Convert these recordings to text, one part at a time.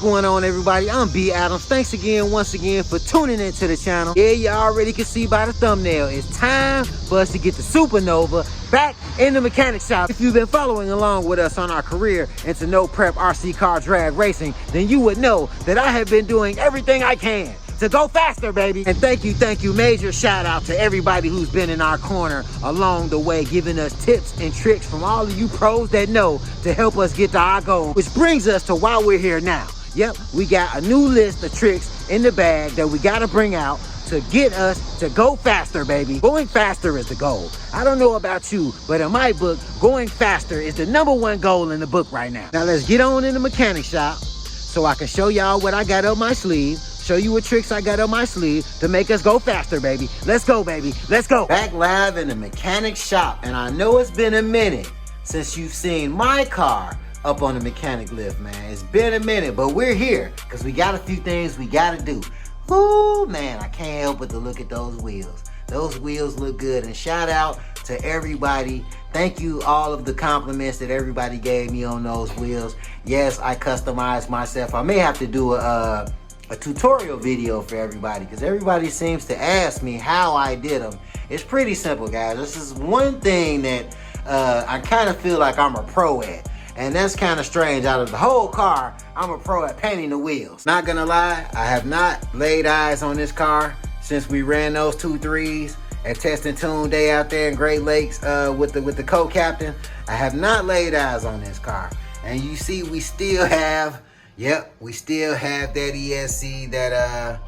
going on, everybody? I'm B Adams. Thanks again, once again, for tuning into the channel. Yeah, you already can see by the thumbnail. It's time for us to get the Supernova back in the mechanic shop. If you've been following along with us on our career into no prep RC car drag racing, then you would know that I have been doing everything I can to go faster, baby. And thank you, major shout out to everybody who's been in our corner along the way, giving us tips and tricks from all of you pros that know to help us get to our goal. Which brings us to why we're here now. Yep, we got a new list of tricks in the bag that we gotta bring out to get us to go faster, baby. Going faster is the goal. I don't know about you, but in my book, going faster is the #1 goal in the book right now. Now let's get on in the mechanic shop so I can show y'all what I got up my sleeve, show you what tricks I got up my sleeve to make us go faster, baby. Let's go, baby. Let's go. Back live in the mechanic shop, and I know it's been a minute since you've seen my car up on the mechanic lift, man. It's been a minute, but we're here because we got a few things we gotta do. Woo, man, I can't help but to look at those wheels. Those wheels look good, and shout out to everybody. Thank you, all of the compliments that everybody gave me on those wheels. Yes, I customized myself. I may have to do a tutorial video for everybody because everybody seems to ask me how I did them. It's pretty simple, guys. This is one thing that I kind of feel like I'm a pro at. And that's kind of strange. Out of the whole car, I'm a pro at painting the wheels. Not gonna lie, I have not laid eyes on this car since we ran those 2-3s at Test and Tune Day out there in Great Lakes with the co-captain. I have not laid eyes on this car. And you see, we still have, yep, we still have that ESC that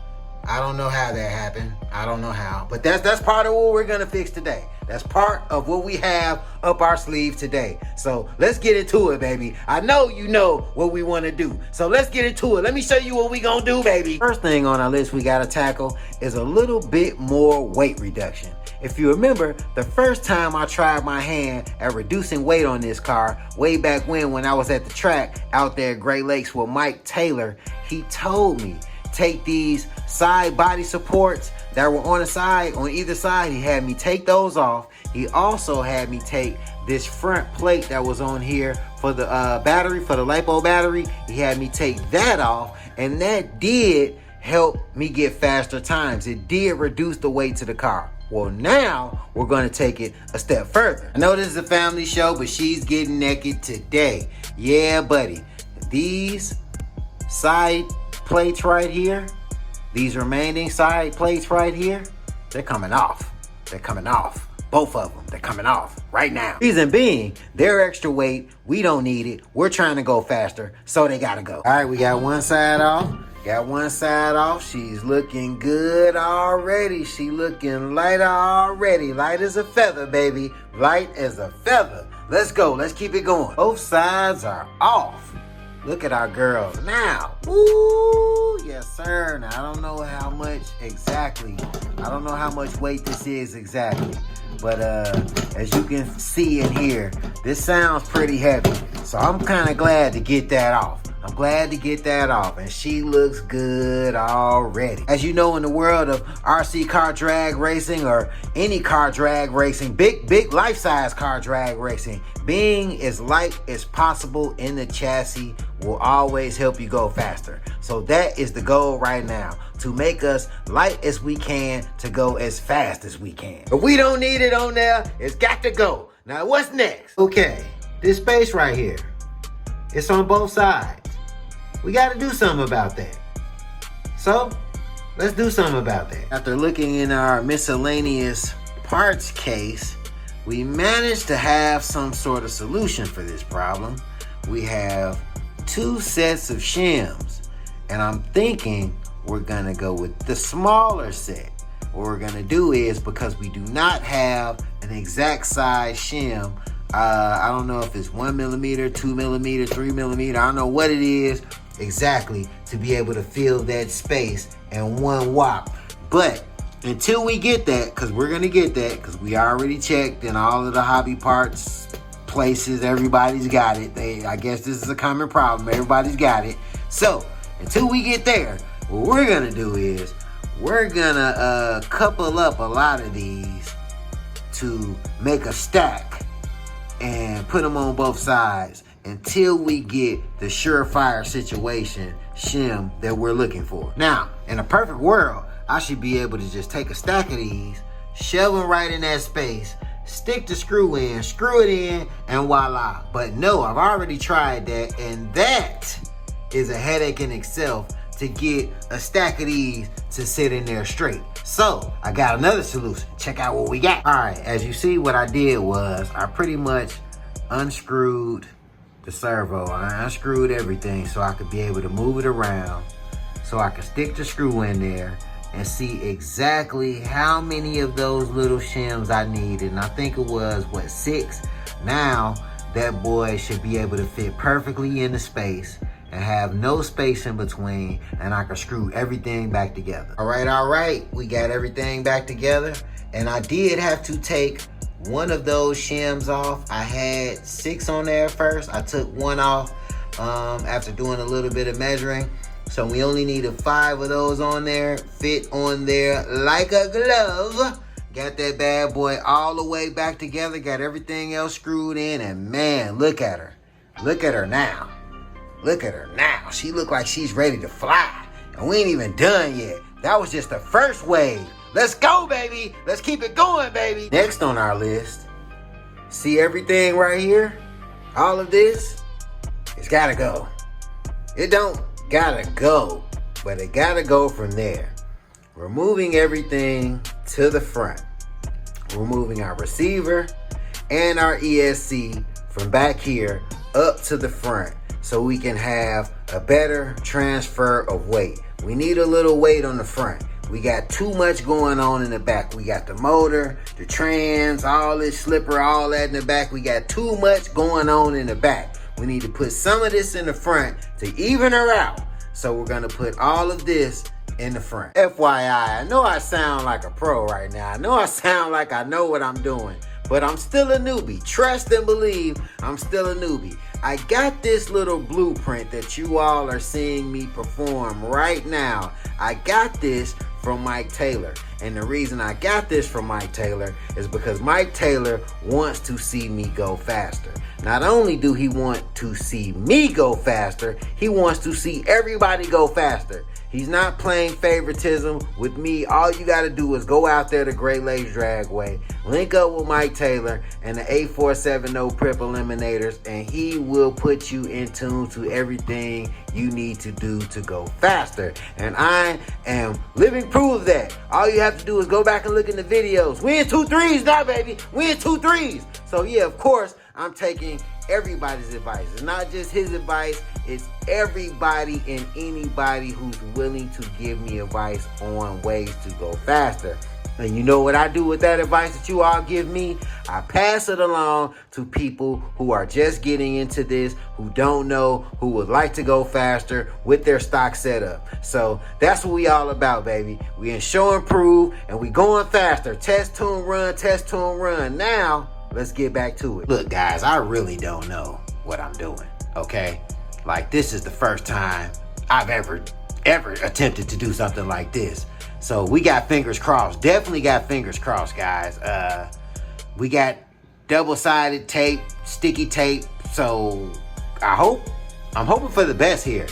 I don't know how that happened. I don't know how, but that's part of what we're gonna fix today. That's part of what we have up our sleeve today. So let's get into it, baby. I know you know what we want to do. So let's get into it. Let me show you what we gonna do, baby. First thing on our list we gotta tackle is a little bit more weight reduction. If you remember, the first time I tried my hand at reducing weight on this car, way back when I was at the track out there at Great Lakes with Mike Taylor, he told me, take these side body supports that were on the side, on either side. He had me take those off. He also had me take this front plate that was on here for the battery, for the LiPo battery. He had me take that off, and that did help me get faster times. It did reduce the weight to the car. Well, now we're gonna take it a step further. I know this is a family show, but she's getting naked today. Yeah, buddy. These side plates right here, these remaining side plates right here, they're coming off. They're coming off. Both of them, they're coming off right now. Reason being, they're extra weight. We don't need it. We're trying to go faster, so they gotta go. All right, we got one side off. Got one side off. She's looking good already. She looking lighter already. Light as a feather, baby. Light as a feather. Let's go. Let's keep it going. Both sides are off. Look at our girls now. Ooh, yes, sir. Now, I don't know how much exactly. I don't know how much weight this is exactly. But as you can see and hear, this sounds pretty heavy. So I'm kind of glad to get that off. I'm glad to get that off, and she looks good already. As you know, in the world of RC car drag racing or any car drag racing, big life-size car drag racing, being as light as possible in the chassis will always help you go faster. So that is the goal right now, to make us light as we can to go as fast as we can. But we don't need it on there. It's got to go. Now, what's next? Okay, this space right here, it's on both sides. We got to do something about that. So let's do something about that. After looking in our miscellaneous parts case, we managed to have some sort of solution for this problem. We have 2 sets of shims, and I'm thinking we're gonna go with the smaller set. What we're gonna do is, because we do not have an exact size shim, I don't know if it's 1 millimeter, 2 millimeter, 3 millimeter, I don't know what it is exactly to be able to fill that space in one whop. But until we get that, because we're gonna get that, because we already checked in all of the hobby parts places, everybody's got it. I guess this is a common problem, everybody's got it. So until we get there, what we're gonna do is we're gonna couple up a lot of these to make a stack and put them on both sides until we get the surefire situation shim that we're looking for. Now, in a perfect world, I should be able to just take a stack of these, shove them right in that space, stick the screw in, screw it in, and voila. But no, I've already tried that, and that is a headache in itself to get a stack of these to sit in there straight. So I got another solution. Check out what we got. All right, as you see, what I did was I pretty much unscrewed the servo. I unscrewed everything so I could be able to move it around, so I could stick the screw in there and see exactly how many of those little shims I needed. And I think it was, what, 6? Now that boy should be able to fit perfectly in the space and have no space in between, and I can screw everything back together. All right, we got everything back together, and I did have to take one of those shims off. I had 6 on there first. I took one off after doing a little bit of measuring. So we only needed 5 of those on there, fit on there like a glove. Got that bad boy all the way back together, got everything else screwed in, and man, look at her. Look at her now. Look at her now. She look like she's ready to fly. And we ain't even done yet. That was just the first wave. Let's go, baby. Let's keep it going, baby. Next on our list, see everything right here? All of this, it's gotta go. It don't gotta go, but it gotta go from there. We're moving everything to the front. We're moving our receiver and our ESC from back here up to the front so we can have a better transfer of weight. We need a little weight on the front. We got too much going on in the back. We got the motor, the trans, all this slipper, all that in the back. We got too much going on in the back. We need to put some of this in the front to even her out. So we're gonna put all of this in the front. FYI, I know I sound like a pro right now. I know I sound like I know what I'm doing, but I'm still a newbie. Trust and believe, I'm still a newbie. I got this little blueprint that you all are seeing me perform right now. I got this from Mike Taylor. And the reason I got this from Mike Taylor is because Mike Taylor wants to see me go faster. Not only do he want to see me go faster, he wants to see everybody go faster. He's not playing favoritism with me. All you got to do is go out there to Great Lakes Dragway, link up with Mike Taylor and the 8470 Prep Eliminators, and he will put you in tune to everything you need to do to go faster. And I am living proof of that. All you have to do is go back and look in the videos. We in 2-3s now, baby. We in 2-3s. So yeah, of course, I'm taking everybody's advice. It's not just his advice, it's everybody and anybody who's willing to give me advice on ways to go faster. And you know what I do with that advice that you all give me? I pass it along to people who are just getting into this, who don't know, who would like to go faster with their stock setup. So that's what we all about, baby. We in show and prove, and we going faster. Test, tune, run, test, tune, run. Now, let's get back to it. Look, guys, I really don't know what I'm doing, okay? Like, this is the first time I've ever attempted to do something like this. So we got fingers crossed. Definitely got fingers crossed, guys. We got double-sided tape, sticky tape. So I'm hoping for the best here.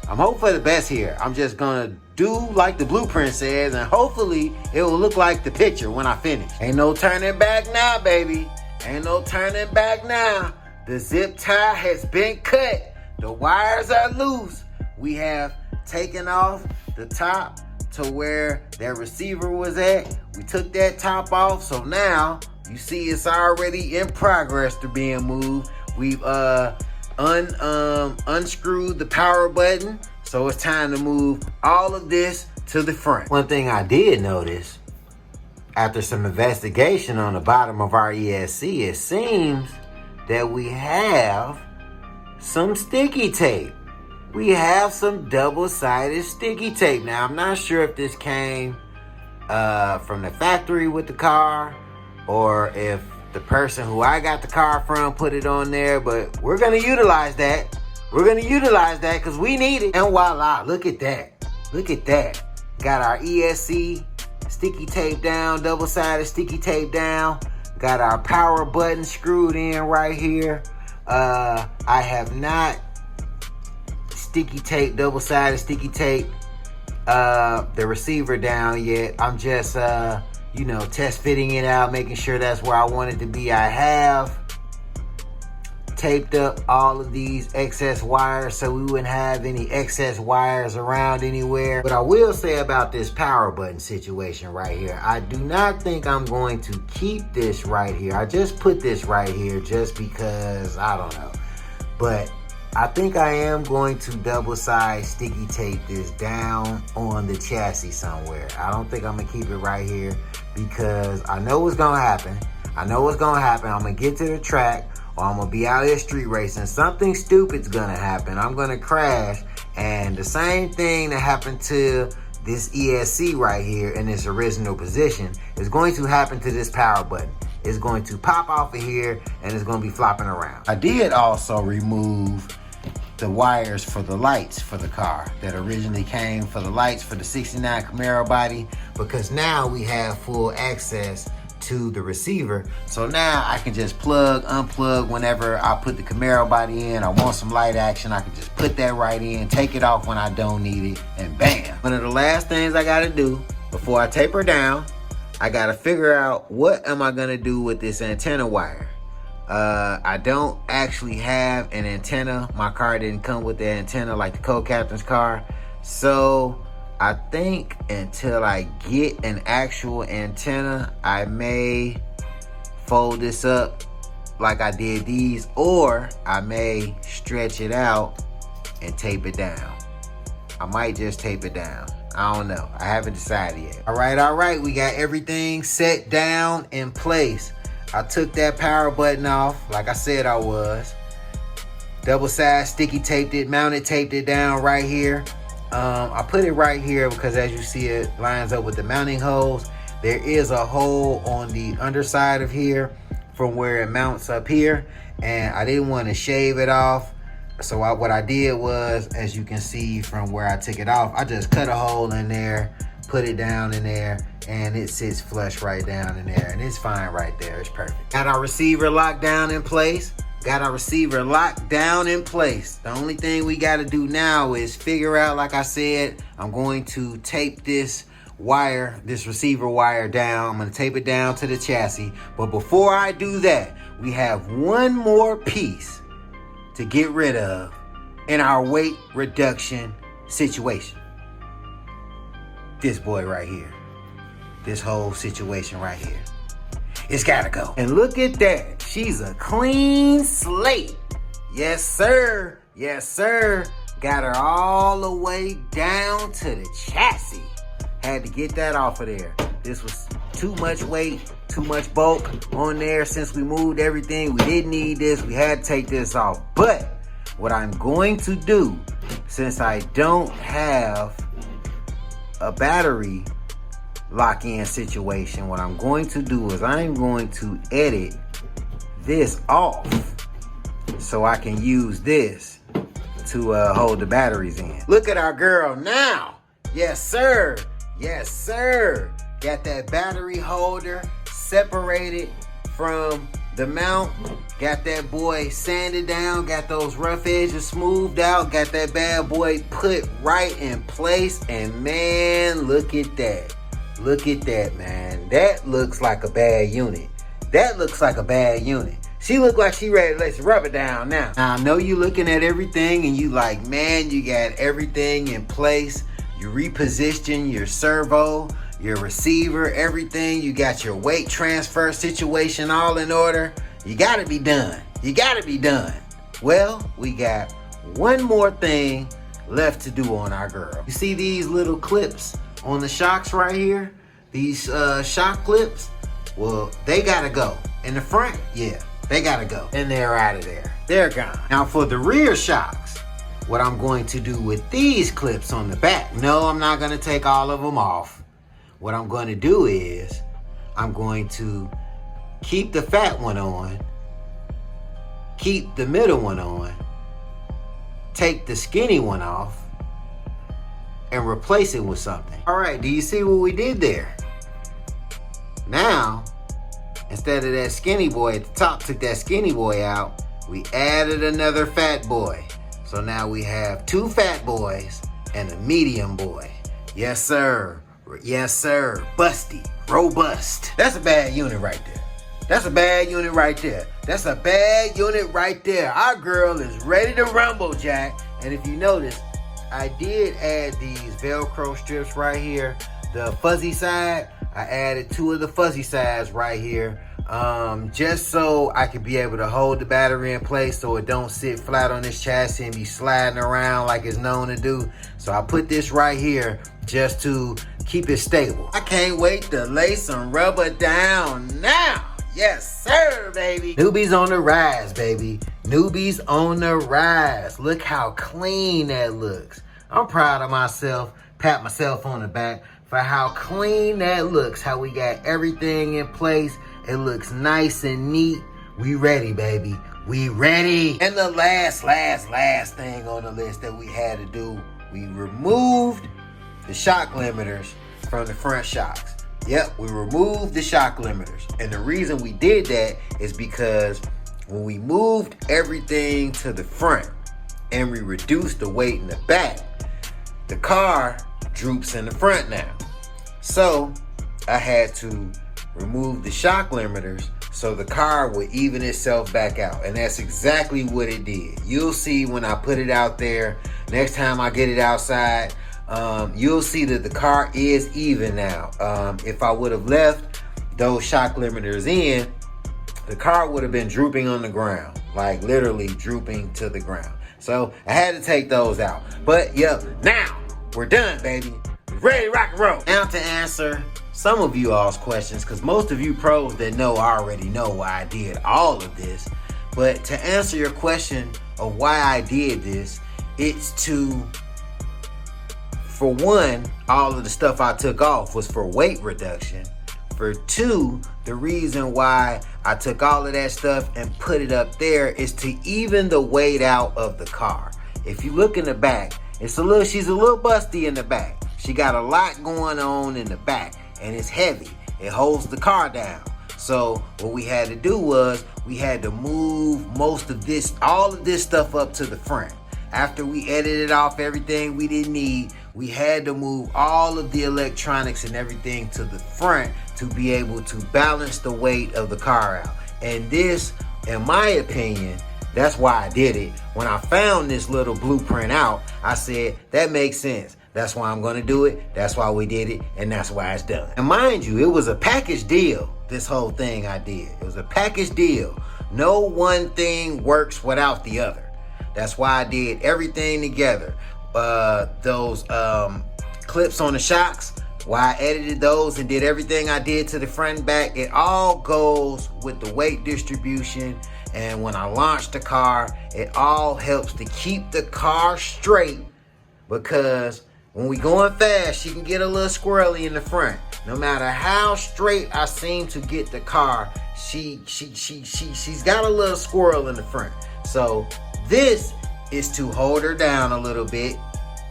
I'm just gonna do like the blueprint says, and hopefully it will look like the picture when I finish. Ain't no turning back now, baby. Ain't no turning back now. The zip tie has been cut. The wires are loose. We have taken off the top to where that receiver was at. We took that top off, so now you see it's already in progress to being moved. We've unscrewed the power button, so it's time to move all of this to the front. One thing I did notice, after some investigation on the bottom of our ESC, it seems that we have some sticky tape. We have some double-sided sticky tape. Now, I'm not sure if this came from the factory with the car, or if the person who I got the car from put it on there, but we're gonna utilize that. We're gonna utilize that because we need it. And voila, look at that. Look at that. Got our ESC sticky tape down, double-sided sticky tape down. Got our power button screwed in right here. I have not sticky tape, double-sided sticky tape the receiver down yet. I'm just you know, test fitting it out, making sure that's where I want it to be. I have taped up all of these excess wires so we wouldn't have any excess wires around anywhere. But I will say about this power button situation right here, I do not think I'm going to keep this right here. I just put this right here just because, I don't know. But I think I am going to double-side sticky tape this down on the chassis somewhere. I don't think I'm gonna keep it right here because I know what's gonna happen. I know what's gonna happen. I'm gonna get to the track, or I'm gonna be out here street racing. Something stupid's gonna happen. I'm gonna crash, and the same thing that happened to this ESC right here in its original position is going to happen to this power button. It's going to pop off of here, and it's gonna be flopping around. I did also remove the wires for the lights for the car that originally came for the lights for the 69 Camaro body, because now we have full access to the receiver. So now I can just plug, unplug whenever I put the Camaro body in. I want some light action, I can just put that right in, take it off when I don't need it, and bam. One of the last things I gotta do before I tape her down, I gotta figure out what am I gonna do with this antenna wire. I don't actually have an antenna. My car didn't come with the antenna like the co-captain's car. So I think until I get an actual antenna, I may fold this up like I did these, or I may stretch it out and tape it down. I might just tape it down. I don't know. I haven't decided yet. All right. We got everything set down in place. I took that power button off like I said I was. Double-sided sticky taped it, mounted taped it down right here. I put it right here because as you see it lines up with the mounting holes. There is a hole on the underside of here from where it mounts up here, and I didn't want to shave it off. So what I did was, as you can see from where I took it off, I just cut a hole in there, put it down in there, and it sits flush right down in there, and it's fine right there. It's perfect. Got our receiver locked down in place. The only thing we got to do now is figure out, like I said, I'm going to tape this wire, this receiver wire down. I'm going to tape it down to the chassis. But before I do that, we have one more piece to get rid of in our weight reduction situation. This boy right here. This whole situation right here. It's gotta go. And look at that. She's a clean slate. Yes, sir. Yes, sir. Got her all the way down to the chassis. Had to get that off of there. This was too much weight, too much bulk on there. Since we moved everything, we didn't need this. We had to take this off. But what I'm going to do, since I don't have a battery lock-in situation, what I'm going to do is I'm going to edit this off so I can use this to hold the batteries in. Look at our girl now. Yes, sir. Yes, sir. Got that battery holder separated from the mount. Got that boy sanded down. Got those rough edges smoothed out. Got that bad boy put right in place. And man, look at that. Look at that, man. That looks like a bad unit. That looks like a bad unit. She look like she ready. Let's rub it down now. Now, I know you looking at everything and you like, man, you got everything in place. You reposition your servo, your receiver, everything. You got your weight transfer situation all in order. You gotta be done. You gotta be done. Well, we got one more thing left to do on our girl. You see these little clips on the shocks right here? These shock clips? Well, they gotta go. In the front, yeah, they gotta go. And they're out of there. They're gone. Now for the rear shocks, what I'm going to do with these clips on the back, no, I'm not gonna take all of them off. What I'm going to do is, I'm going to keep the fat one on, keep the middle one on, take the skinny one off, and replace it with something. All right, do you see what we did there? Now, instead of that skinny boy at the top, took that skinny boy out, we added another fat boy. So now we have 2 fat boys and a medium boy. Yes, sir. Yes, sir. Busty. Robust. That's a bad unit right there. That's a bad unit right there. That's a bad unit right there. Our girl is ready to rumble, Jack. And if you notice, I did add these Velcro strips right here. The fuzzy side, I added 2 of the fuzzy sides right here. Just so I could be able to hold the battery in place so it don't sit flat on this chassis and be sliding around like it's known to do. So I put this right here just to keep it stable. I can't wait to lay some rubber down now. Yes, sir, baby. Newbies on the rise, baby. Newbies on the rise. Look how clean that looks. I'm proud of myself. Pat myself on the back for how clean that looks. How we got everything in place. It looks nice and neat. We ready, baby. We ready. And the last thing on the list that we had to do, we removed the shock limiters from the front shocks. Yep, we removed the shock limiters. And the reason we did that is because when we moved everything to the front and we reduced the weight in the back, the car droops in the front now. So I had to remove the shock limiters so the car would even itself back out. And that's exactly what it did. You'll see when I put it out there, next time I get it outside, you'll see that the car is even now. If I would have left those shock limiters in, the car would have been drooping on the ground, like literally drooping to the ground. So I had to take those out. But yep, now we're done, baby. We're ready to rock and roll. Now to answer some of you all's questions, because most of you pros that know already know why I did all of this. But to answer your question of why I did this, it's to, for one, all of the stuff I took off was for weight reduction. For 2, the reason why I took all of that stuff and put it up there is to even the weight out of the car. If you look in the back, she's a little busty in the back. She got a lot going on in the back and it's heavy. It holds the car down. So what we had to do was we had to move all of this stuff up to the front. After we edited off everything we didn't need, we had to move all of the electronics and everything to the front to be able to balance the weight of the car out. And this, in my opinion, that's why I did it. When I found this little blueprint out, I said, that makes sense. That's why I'm gonna do it. That's why we did it. And that's why it's done. And mind you, it was a package deal, this whole thing I did. It was a package deal. No one thing works without the other. That's why I did everything together. Those clips on the shocks, why I edited those and did everything I did to the front and back, it all goes with the weight distribution. And when I launch the car, it all helps to keep the car straight, because when we going fast, she can get a little squirrely in the front. No matter how straight I seem to get the car, she's got a little squirrel in the front. So this is to hold her down a little bit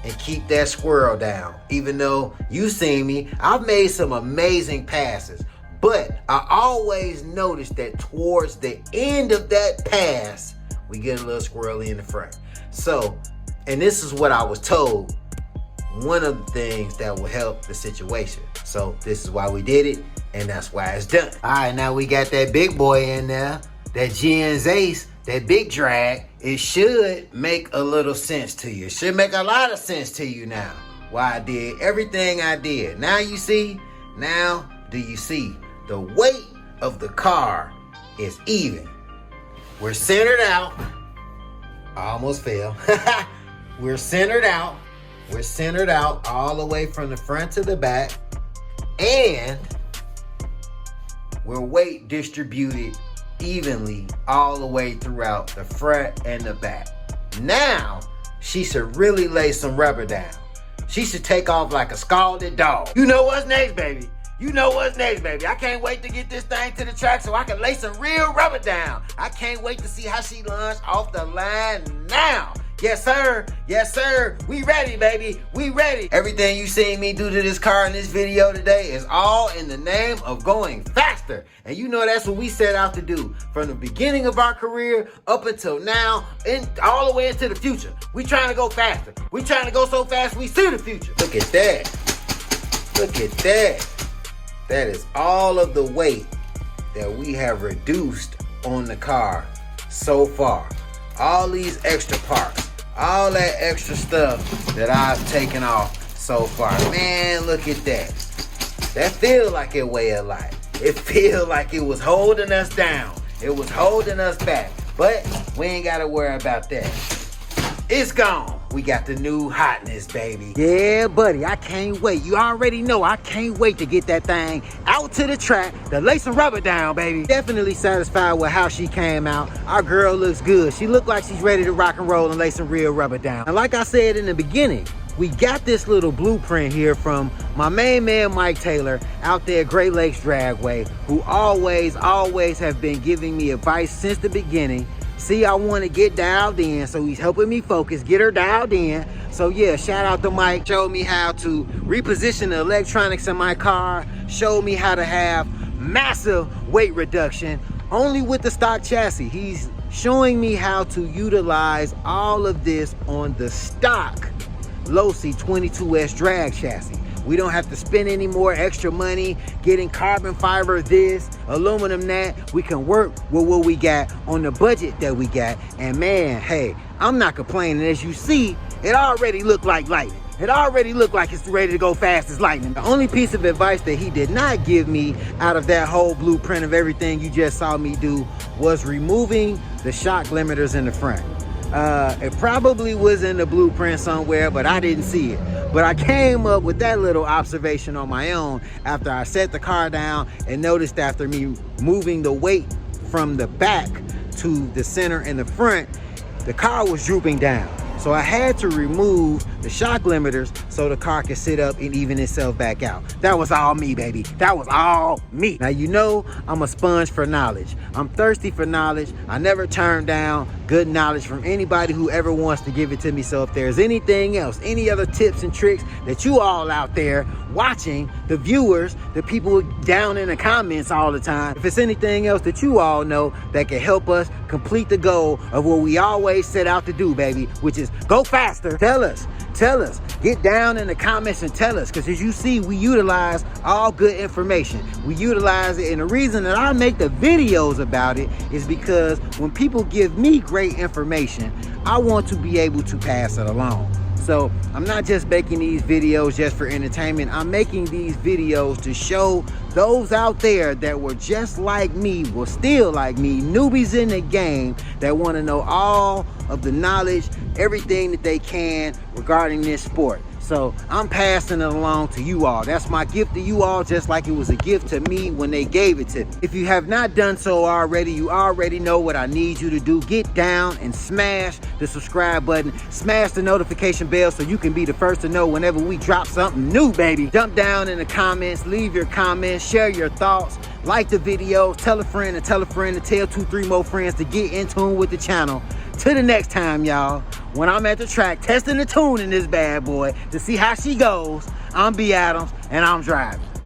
and keep that squirrel down. Even though you see me, I've made some amazing passes, but I always notice that towards the end of that pass, we get a little squirrely in the front. So, and this is what I was told, one of the things that will help the situation. So this is why we did it, and that's why it's done. All right, now we got that big boy in there, that Gens Ace, that big drag. It should make a little sense to you. It should make a lot of sense to you now, why I did everything I did. Now you see, now do you see? The weight of the car is even. We're centered out. I almost fell. We're centered out. We're centered out all the way from the front to the back. And we're weight distributed evenly all the way throughout the front and the back. Now, she should really lay some rubber down. She should take off like a scalded dog. You know what's next, baby. You know what's next, baby. I can't wait to get this thing to the track so I can lay some real rubber down. I can't wait to see how she lunges off the line now. Yes, sir. Yes, sir. We ready, baby. We ready. Everything you seen me do to this car in this video today is all in the name of going faster. And you know that's what we set out to do from the beginning of our career up until now and all the way into the future. We trying to go faster. We trying to go so fast we see the future. Look at that. Look at that. That is all of the weight that we have reduced on the car so far. All these extra parts, all that extra stuff that I've taken off so far. Man, look at that. That feel like it weighed a lot. It feel like it was holding us down. It was holding us back. But we ain't gotta worry about that. It's gone. We got the new hotness, baby. Yeah, buddy, I can't wait. You already know I can't wait to get that thing out to the track to lay some rubber down, baby. Definitely satisfied with how she came out. Our girl looks good. She looked like she's ready to rock and roll and lay some real rubber down. And like I said in the beginning, we got this little blueprint here from my main man, Mike Taylor, out there at Great Lakes Dragway, who always have been giving me advice since the beginning. See, I want to get dialed in, so he's helping me focus, get her dialed in. So yeah, shout out to Mike. Showed me how to reposition the electronics in my car, showed me how to have massive weight reduction only with the stock chassis. He's showing me how to utilize all of this on the stock Losi 22s drag chassis. We don't have to spend any more extra money getting carbon fiber this, aluminum that. We can work with what we got on the budget that we got. And man, hey, I'm not complaining. As you see, it already looked like lightning. It already looked like it's ready to go fast as lightning. The only piece of advice that he did not give me out of that whole blueprint of everything you just saw me do was removing the shock limiters in the front. It probably was in the blueprint somewhere, but I didn't see it. But I came up with that little observation on my own after I set the car down and noticed after me moving the weight from the back to the center and the front, the car was drooping down. So I had to remove the shock limiters so the car could sit up and even itself back out. That was all me, baby. That was all me. Now, you know, I'm a sponge for knowledge. I'm thirsty for knowledge. I never turn down good knowledge from anybody who ever wants to give it to me. So if there's anything else, any other tips and tricks that you all out there watching, the viewers, the people down in the comments all the time, if it's anything else that you all know that can help us complete the goal of what we always set out to do, baby, which is go faster, tell us. Get down in the comments and tell us, because as you see, we utilize all good information. We utilize it, and the reason that I make the videos about it is because when people give me great information, I want to be able to pass it along. So I'm not just making these videos just for entertainment. I'm making these videos to show those out there that were just like me, were still like me, newbies in the game that want to know all of the knowledge, everything that they can regarding this sport. So I'm passing it along to you all. That's my gift to you all, just like it was a gift to me when they gave it to me. If you have not done so already, you already know what I need you to do. Get down and smash the subscribe button. Smash the notification bell so you can be the first to know whenever we drop something new, baby. Jump down in the comments, leave your comments, share your thoughts, like the video, tell a friend and tell a friend and tell 2-3 more friends to get in tune with the channel. Till the next time, y'all, when I'm at the track testing the tune in this bad boy to see how she goes, I'm B. Adams and I'm driving.